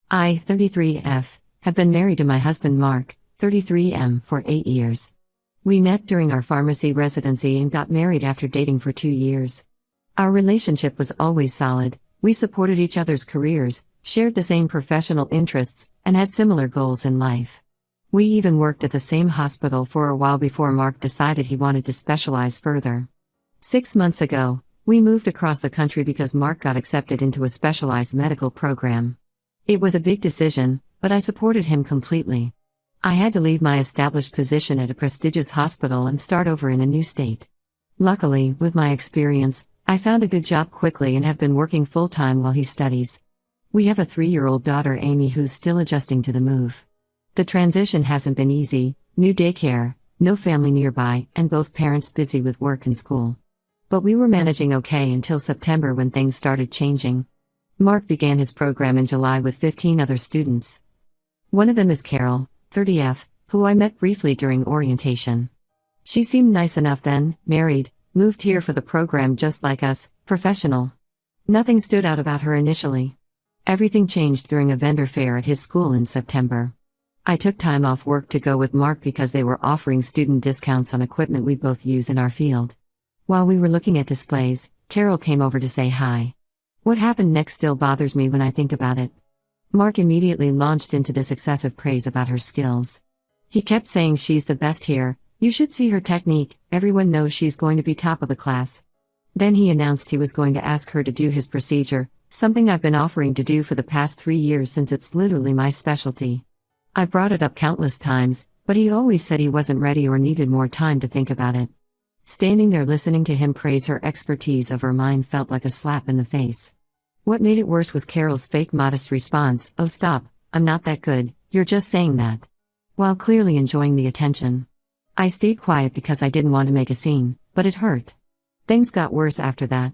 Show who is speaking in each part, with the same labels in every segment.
Speaker 1: I, 33F, have been married to my husband Mark, 33M, for 8 years. We met during our pharmacy residency and got married after dating for 2 years. Our relationship was always solid, we supported each other's careers, shared the same professional interests, and had similar goals in life. We even worked at the same hospital for a while before Mark decided he wanted to specialize further. 6 months ago, we moved across the country because Mark got accepted into a specialized medical program. It was a big decision, but I supported him completely. I had to leave my established position at a prestigious hospital and start over in a new state. Luckily, with my experience, I found a good job quickly and have been working full-time while he studies. We have a 3-year-old daughter Amy who's still adjusting to the move. The transition hasn't been easy, new daycare, no family nearby, and both parents busy with work and school. But we were managing okay until September when things started changing. Mark began his program in July with 15 other students. One of them is Carol, 30F, who I met briefly during orientation. She seemed nice enough then, married, moved here for the program just like us, professional. Nothing stood out about her initially. Everything changed during a vendor fair at his school in September. I took time off work to go with Mark because they were offering student discounts on equipment we both use in our field. While we were looking at displays, Carol came over to say hi. What happened next still bothers me when I think about it. Mark immediately launched into this excessive praise about her skills. He kept saying she's the best here, you should see her technique, everyone knows she's going to be top of the class. Then he announced he was going to ask her to do his procedure, something I've been offering to do for the past 3 years since it's literally my specialty. I've brought it up countless times, but he always said he wasn't ready or needed more time to think about it. Standing there listening to him praise her expertise over mine felt like a slap in the face. What made it worse was Carol's fake modest response, "Oh stop, I'm not that good, you're just saying that," while clearly enjoying the attention. I stayed quiet because I didn't want to make a scene, but it hurt. Things got worse after that.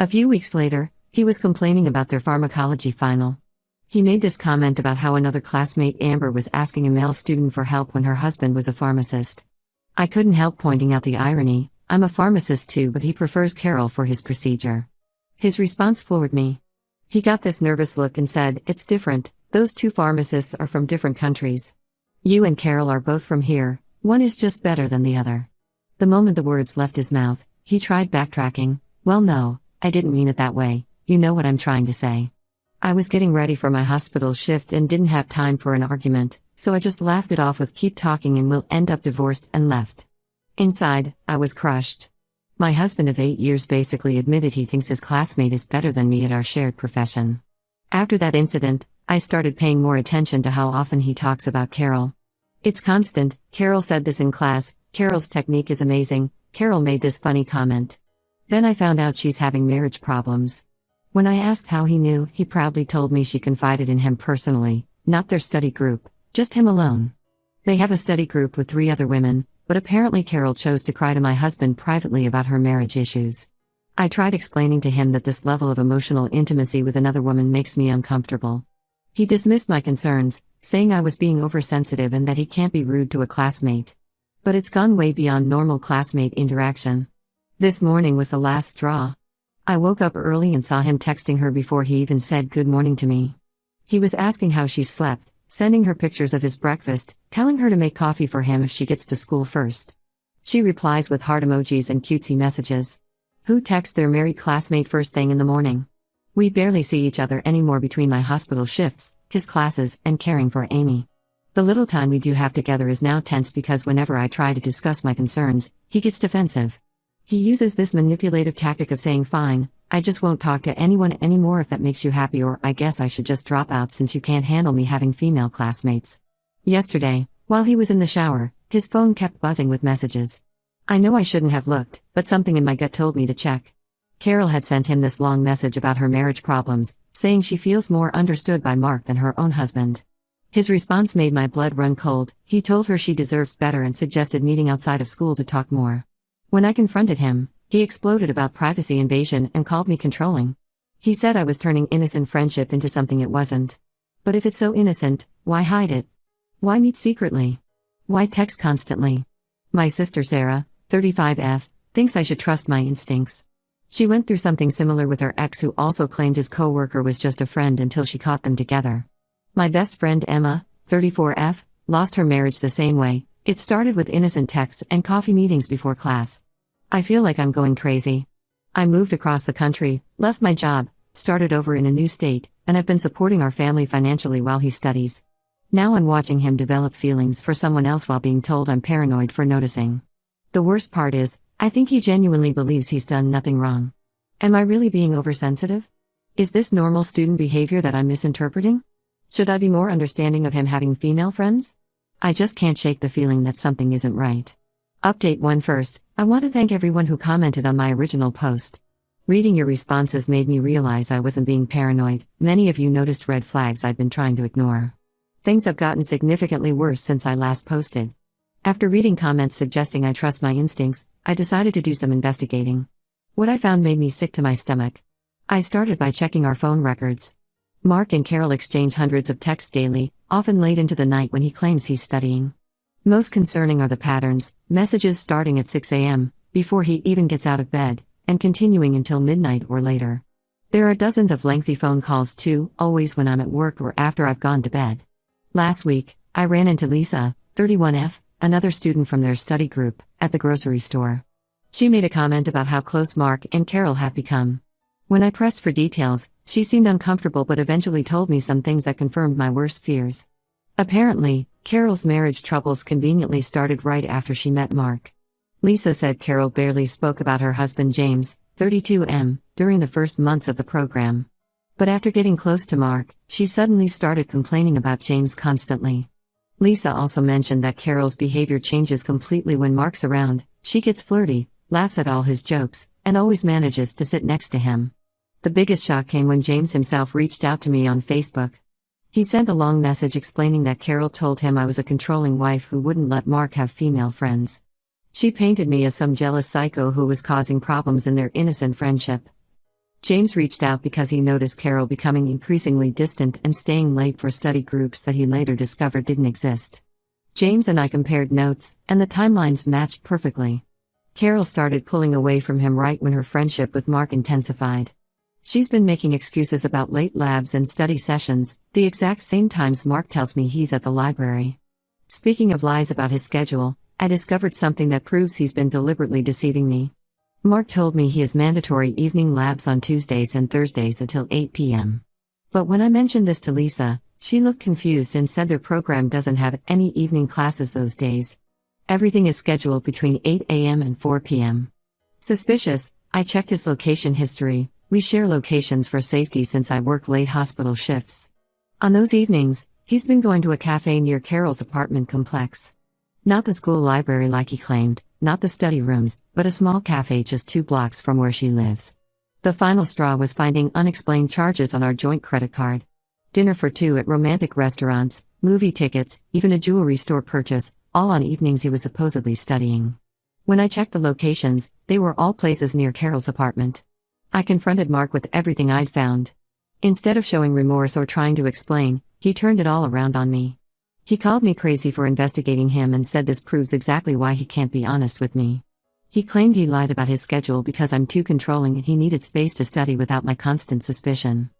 Speaker 1: A few weeks later, he was complaining about their pharmacology final. He made this comment about how another classmate Amber was asking a male student for help when her husband was a pharmacist. I couldn't help pointing out the irony, I'm a pharmacist too, but he prefers Carol for his procedure. His response floored me. He got this nervous look and said, "It's different, those two pharmacists are from different countries. You and Carol are both from here, one is just better than the other." The moment the words left his mouth, he tried backtracking, "Well no, I didn't mean it that way, you know what I'm trying to say." I was getting ready for my hospital shift and didn't have time for an argument, so I just laughed it off with "keep talking and we'll end up divorced" and left. Inside, I was crushed. My husband of 8 years basically admitted he thinks his classmate is better than me at our shared profession. After that incident, I started paying more attention to how often he talks about Carol. It's constant, "Carol said this in class, Carol's technique is amazing, Carol made this funny comment." Then I found out she's having marriage problems. When I asked how he knew, he proudly told me she confided in him personally, not their study group, just him alone. They have a study group with 3 other women, but apparently Carol chose to cry to my husband privately about her marriage issues. I tried explaining to him that this level of emotional intimacy with another woman makes me uncomfortable. He dismissed my concerns, saying I was being oversensitive and that he can't be rude to a classmate. But it's gone way beyond normal classmate interaction. This morning was the last straw. I woke up early and saw him texting her before he even said good morning to me. He was asking how she slept, sending her pictures of his breakfast, telling her to make coffee for him if she gets to school first. She replies with heart emojis and cutesy messages. Who texts their married classmate first thing in the morning? We barely see each other anymore between my hospital shifts, his classes, and caring for Amy. The little time we do have together is now tense because whenever I try to discuss my concerns, he gets defensive. He uses this manipulative tactic of saying, "Fine, I just won't talk to anyone anymore if that makes you happy, or I guess I should just drop out since you can't handle me having female classmates." Yesterday, while he was in the shower, his phone kept buzzing with messages. I know I shouldn't have looked, but something in my gut told me to check. Carol had sent him this long message about her marriage problems, saying she feels more understood by Mark than her own husband. His response made my blood run cold. He told her she deserves better and suggested meeting outside of school to talk more. When I confronted him, he exploded about privacy invasion and called me controlling. He said I was turning innocent friendship into something it wasn't. But if it's so innocent, why hide it? Why meet secretly? Why text constantly? My sister Sarah, 35F, thinks I should trust my instincts. She went through something similar with her ex who also claimed his coworker was just a friend until she caught them together. My best friend Emma, 34F, lost her marriage the same way. It started with innocent texts and coffee meetings before class. I feel like I'm going crazy. I moved across the country, left my job, started over in a new state, and I've been supporting our family financially while he studies. Now I'm watching him develop feelings for someone else while being told I'm paranoid for noticing. The worst part is, I think he genuinely believes he's done nothing wrong. Am I really being oversensitive? Is this normal student behavior that I'm misinterpreting? Should I be more understanding of him having female friends? I just can't shake the feeling that something isn't right. Update 1 first, I want to thank everyone who commented on my original post. Reading your responses made me realize I wasn't being paranoid. Many of you noticed red flags I'd been trying to ignore. Things have gotten significantly worse since I last posted. After reading comments suggesting I trust my instincts, I decided to do some investigating. What I found made me sick to my stomach. I started by checking our phone records. Mark and Carol exchange hundreds of texts daily, often late into the night when he claims he's studying. Most concerning are the patterns, messages starting at 6 a.m., before he even gets out of bed, and continuing until midnight or later. There are dozens of lengthy phone calls too, always when I'm at work or after I've gone to bed. Last week, I ran into Lisa, 31F, another student from their study group, at the grocery store. She made a comment about how close Mark and Carol have become. When I pressed for details, she seemed uncomfortable but eventually told me some things that confirmed my worst fears. Apparently, Carol's marriage troubles conveniently started right after she met Mark. Lisa said Carol barely spoke about her husband James, 32M, during the first months of the program. But after getting close to Mark, she suddenly started complaining about James constantly. Lisa also mentioned that Carol's behavior changes completely when Mark's around. She gets flirty, laughs at all his jokes, and always manages to sit next to him. The biggest shock came when James himself reached out to me on Facebook. He sent a long message explaining that Carol told him I was a controlling wife who wouldn't let Mark have female friends. She painted me as some jealous psycho who was causing problems in their innocent friendship. James reached out because he noticed Carol becoming increasingly distant and staying late for study groups that he later discovered didn't exist. James and I compared notes, and the timelines matched perfectly. Carol started pulling away from him right when her friendship with Mark intensified. She's been making excuses about late labs and study sessions, the exact same times Mark tells me he's at the library. Speaking of lies about his schedule, I discovered something that proves he's been deliberately deceiving me. Mark told me he has mandatory evening labs on Tuesdays and Thursdays until 8 p.m. But when I mentioned this to Lisa, she looked confused and said their program doesn't have any evening classes those days. Everything is scheduled between 8 a.m. and 4 p.m. Suspicious, I checked his location history. We share locations for safety since I work late hospital shifts. On those evenings, he's been going to a cafe near Carol's apartment complex. Not the school library like he claimed, not the study rooms, but a small cafe just 2 blocks from where she lives. The final straw was finding unexplained charges on our joint credit card. Dinner for 2 at romantic restaurants, movie tickets, even a jewelry store purchase, all on evenings he was supposedly studying. When I checked the locations, they were all places near Carol's apartment. I confronted Mark with everything I'd found. Instead of showing remorse or trying to explain, he turned it all around on me. He called me crazy for investigating him and said this proves exactly why he can't be honest with me. He claimed he lied about his schedule because I'm too controlling and he needed space to study without my constant suspicion.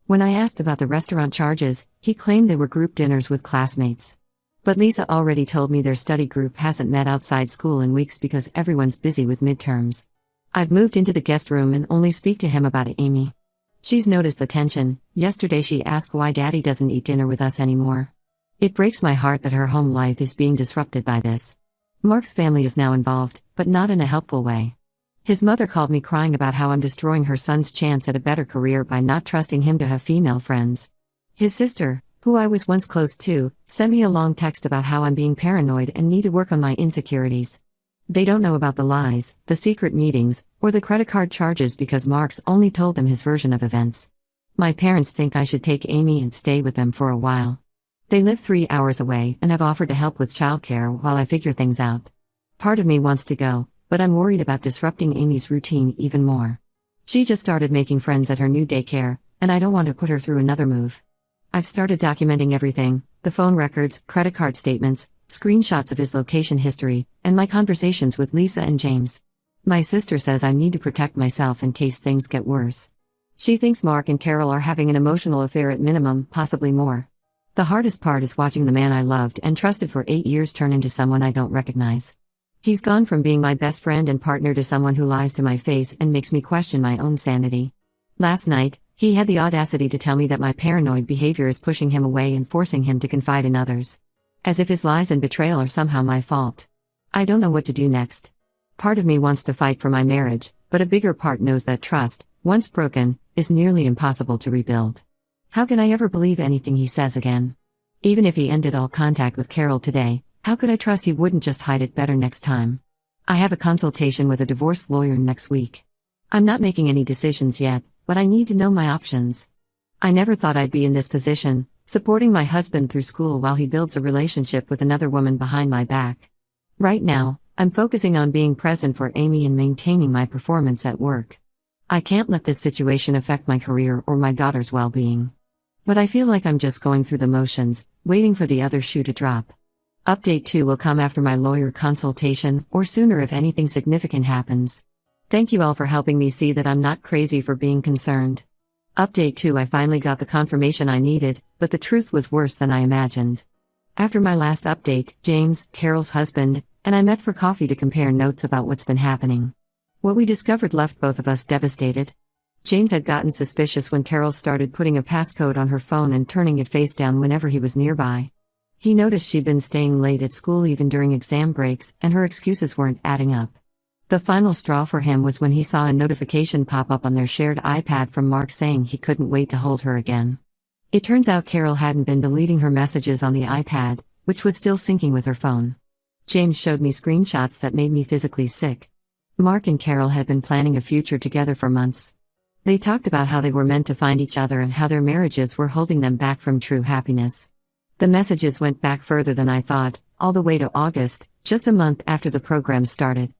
Speaker 1: When I asked about the restaurant charges, he claimed they were group dinners with classmates. But Lisa already told me their study group hasn't met outside school in weeks because everyone's busy with midterms. I've moved into the guest room and only speak to him about Amy. She's noticed the tension. Yesterday she asked why Daddy doesn't eat dinner with us anymore. It breaks my heart that her home life is being disrupted by this. Mark's family is now involved, but not in a helpful way. His mother called me crying about how I'm destroying her son's chance at a better career by not trusting him to have female friends. His sister, who I was once close to, sent me a long text about how I'm being paranoid and need to work on my insecurities. They don't know about the lies, the secret meetings, or the credit card charges because Mark's only told them his version of events. My parents think I should take Amy and stay with them for a while. They live 3 hours away and have offered to help with childcare while I figure things out. Part of me wants to go, but I'm worried about disrupting Amy's routine even more. She just started making friends at her new daycare, and I don't want to put her through another move. I've started documenting everything, the phone records, credit card statements, screenshots of his location history, and my conversations with Lisa and James. My sister says I need to protect myself in case things get worse. She thinks Mark and Carol are having an emotional affair at minimum, possibly more. The hardest part is watching the man I loved and trusted for 8 years turn into someone I don't recognize. He's gone from being my best friend and partner to someone who lies to my face and makes me question my own sanity. Last night, he had the audacity to tell me that my paranoid behavior is pushing him away and forcing him to confide in others. As if his lies and betrayal are somehow my fault. I don't know what to do next. Part of me wants to fight for my marriage, but a bigger part knows that trust, once broken, is nearly impossible to rebuild. How can I ever believe anything he says again? Even if he ended all contact with Carol today, how could I trust he wouldn't just hide it better next time? I have a consultation with a divorce lawyer next week. I'm not making any decisions yet, but I need to know my options. I never thought I'd be in this position, supporting my husband through school while he builds a relationship with another woman behind my back. Right now, I'm focusing on being present for Amy and maintaining my performance at work. I can't let this situation affect my career or my daughter's well-being. But I feel like I'm just going through the motions, waiting for the other shoe to drop. Update 2 will come after my lawyer consultation, or sooner if anything significant happens. Thank you all for helping me see that I'm not crazy for being concerned. Update 2 I finally got the confirmation I needed, but the truth was worse than I imagined. After my last update, James, Carol's husband, and I met for coffee to compare notes about what's been happening. What we discovered left both of us devastated. James had gotten suspicious when Carol started putting a passcode on her phone and turning it face down whenever he was nearby. He noticed she'd been staying late at school even during exam breaks, and her excuses weren't adding up. The final straw for him was when he saw a notification pop up on their shared iPad from Mark saying he couldn't wait to hold her again. It turns out Carol hadn't been deleting her messages on the iPad, which was still syncing with her phone. James showed me screenshots that made me physically sick. Mark and Carol had been planning a future together for months. They talked about how they were meant to find each other and how their marriages were holding them back from true happiness. The messages went back further than I thought, all the way to August, just a month after the program started.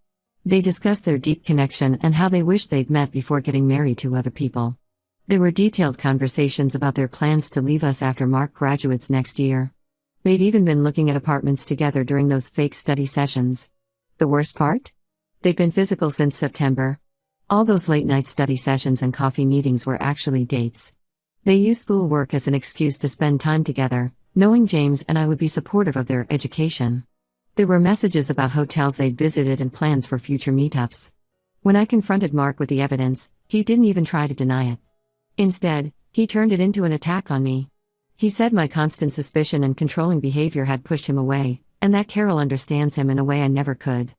Speaker 1: They discussed their deep connection and how they wished they'd met before getting married to other people. There were detailed conversations about their plans to leave us after Mark graduates next year. They'd even been looking at apartments together during those fake study sessions. The worst part? They've been physical since September. All those late-night study sessions and coffee meetings were actually dates. They used schoolwork as an excuse to spend time together, knowing James and I would be supportive of their education. There were messages about hotels they'd visited and plans for future meetups. When I confronted Mark with the evidence, he didn't even try to deny it. Instead, he turned it into an attack on me. He said my constant suspicion and controlling behavior had pushed him away, and that Carol understands him in a way I never could.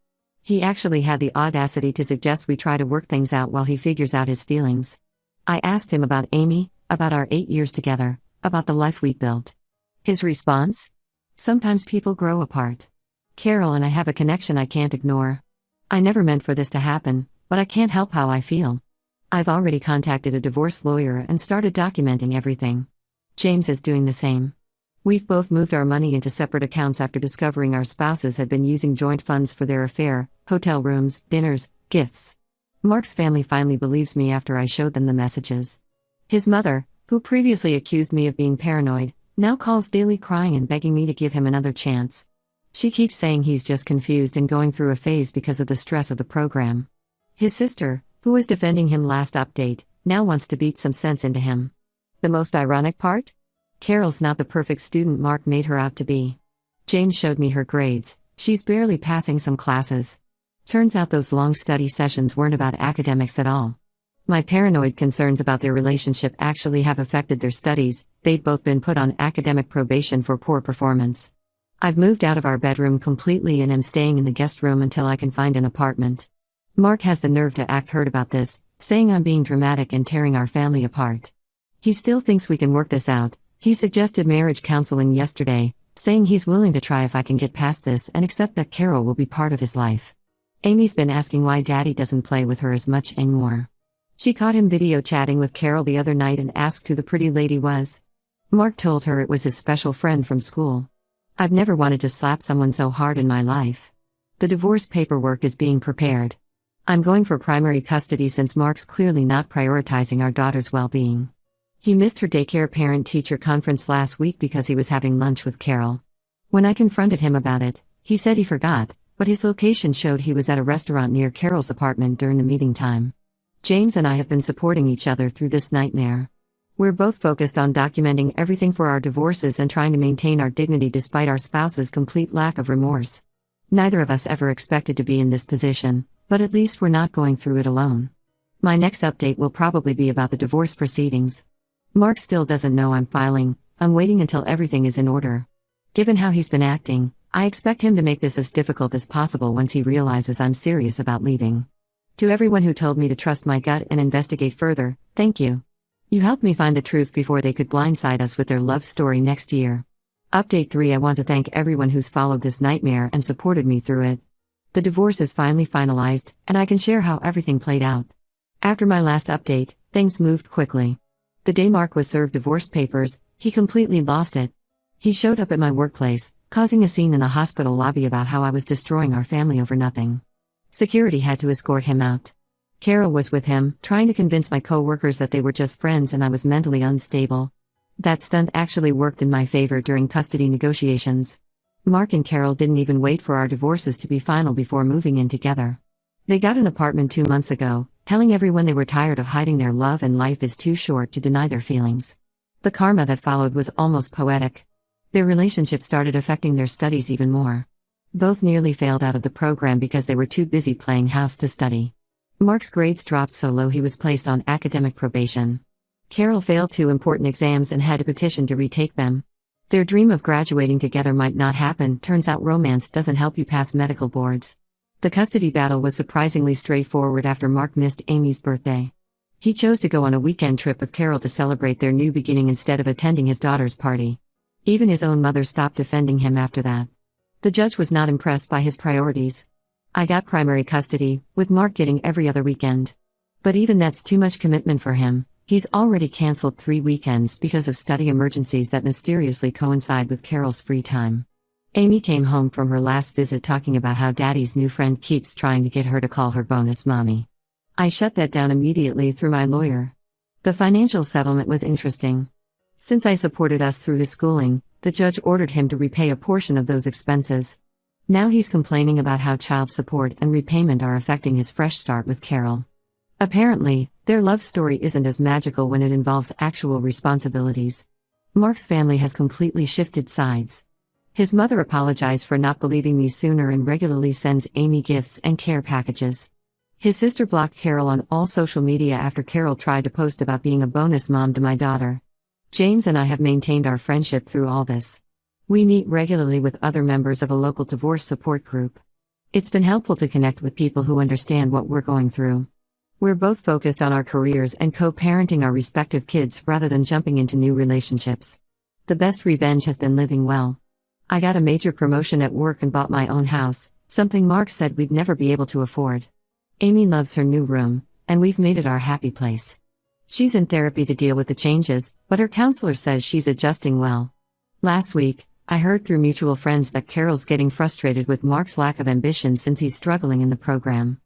Speaker 1: He actually had the audacity to suggest we try to work things out while he figures out his feelings. I asked him about Amy, about our 8 years together, about the life we'd built. His response? Sometimes people grow apart. Carol and I have a connection I can't ignore. I never meant for this to happen, but I can't help how I feel. I've already contacted a divorce lawyer and started documenting everything. James is doing the same. We've both moved our money into separate accounts after discovering our spouses had been using joint funds for their affair, hotel rooms, dinners, gifts. Mark's family finally believes me after I showed them the messages. His mother, who previously accused me of being paranoid, now calls daily crying and begging me to give him another chance. She keeps saying he's just confused and going through a phase because of the stress of the program. His sister, who was defending him last update, now wants to beat some sense into him. The most ironic part? Carol's not the perfect student Mark made her out to be. James showed me her grades. She's barely passing some classes. Turns out those long study sessions weren't about academics at all. My paranoid concerns about their relationship actually have affected their studies. They'd both been put on academic probation for poor performance. I've moved out of our bedroom completely and am staying in the guest room until I can find an apartment. Mark has the nerve to act hurt about this, saying I'm being dramatic and tearing our family apart. He still thinks we can work this out. He suggested marriage counseling yesterday, saying he's willing to try if I can get past this and accept that Carol will be part of his life. Amy's been asking why Daddy doesn't play with her as much anymore. She caught him video chatting with Carol the other night and asked who the pretty lady was. Mark told her it was his special friend from school. I've never wanted to slap someone so hard in my life. The divorce paperwork is being prepared. I'm going for primary custody since Mark's clearly not prioritizing our daughter's well-being. He missed her daycare parent-teacher conference last week because he was having lunch with Carol. When I confronted him about it, he said he forgot, but his location showed he was at a restaurant near Carol's apartment during the meeting time. James and I have been supporting each other through this nightmare. We're both focused on documenting everything for our divorces and trying to maintain our dignity despite our spouse's complete lack of remorse. Neither of us ever expected to be in this position, but at least we're not going through it alone. My next update will probably be about the divorce proceedings. Mark still doesn't know I'm filing. I'm waiting until everything is in order. Given how he's been acting, I expect him to make this as difficult as possible once he realizes I'm serious about leaving. To everyone who told me to trust my gut and investigate further, thank you. You helped me find the truth before they could blindside us with their love story next year. Update 3: I want to thank everyone who's followed this nightmare and supported me through it. The divorce is finally finalized, and I can share how everything played out. After my last update, things moved quickly. The day Mark was served divorce papers, he completely lost it. He showed up at my workplace, causing a scene in the hospital lobby about how I was destroying our family over nothing. Security had to escort him out. Carol was with him, trying to convince my co-workers that they were just friends and I was mentally unstable. That stunt actually worked in my favor during custody negotiations. Mark and Carol didn't even wait for our divorces to be final before moving in together. They got an apartment 2 months ago, telling everyone they were tired of hiding their love and life is too short to deny their feelings. The karma that followed was almost poetic. Their relationship started affecting their studies even more. Both nearly failed out of the program because they were too busy playing house to study. Mark's grades dropped so low he was placed on academic probation. Carol failed 2 important exams and had to petition to retake them. Their dream of graduating together might not happen. Turns out romance doesn't help you pass medical boards. The custody battle was surprisingly straightforward after Mark missed Amy's birthday. He chose to go on a weekend trip with Carol to celebrate their new beginning instead of attending his daughter's party. Even his own mother stopped defending him after that. The judge was not impressed by his priorities. I got primary custody, with Mark getting every other weekend. But even that's too much commitment for him. He's already canceled 3 weekends because of study emergencies that mysteriously coincide with Carol's free time. Amy came home from her last visit talking about how Daddy's new friend keeps trying to get her to call her bonus mommy. I shut that down immediately through my lawyer. The financial settlement was interesting. Since I supported us through his schooling, the judge ordered him to repay a portion of those expenses. Now he's complaining about how child support and repayment are affecting his fresh start with Carol. Apparently, their love story isn't as magical when it involves actual responsibilities. Mark's family has completely shifted sides. His mother apologized for not believing me sooner and regularly sends Amy gifts and care packages. His sister blocked Carol on all social media after Carol tried to post about being a bonus mom to my daughter. James and I have maintained our friendship through all this. We meet regularly with other members of a local divorce support group. It's been helpful to connect with people who understand what we're going through. We're both focused on our careers and co-parenting our respective kids rather than jumping into new relationships. The best revenge has been living well. I got a major promotion at work and bought my own house, something Mark said we'd never be able to afford. Amy loves her new room, and we've made it our happy place. She's in therapy to deal with the changes, but her counselor says she's adjusting well. Last week, I heard through mutual friends that Carol's getting frustrated with Mark's lack of ambition since he's struggling in the program.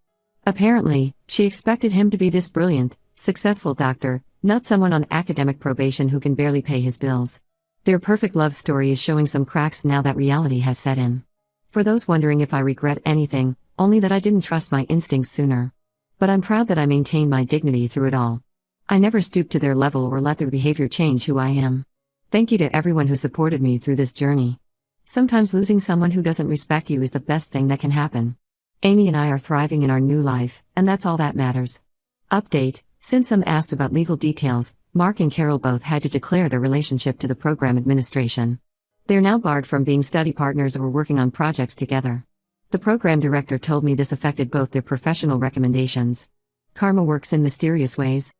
Speaker 1: Apparently, she expected him to be this brilliant, successful doctor, not someone on academic probation who can barely pay his bills. Their perfect love story is showing some cracks now that reality has set in. For those wondering if I regret anything, only that I didn't trust my instincts sooner. But I'm proud that I maintained my dignity through it all. I never stooped to their level or let their behavior change who I am. Thank you to everyone who supported me through this journey. Sometimes losing someone who doesn't respect you is the best thing that can happen. Amy and I are thriving in our new life, and that's all that matters. Update: since some asked about legal details, Mark and Carol both had to declare their relationship to the program administration. They're now barred from being study partners or working on projects together. The program director told me this affected both their professional recommendations. Karma works in mysterious ways.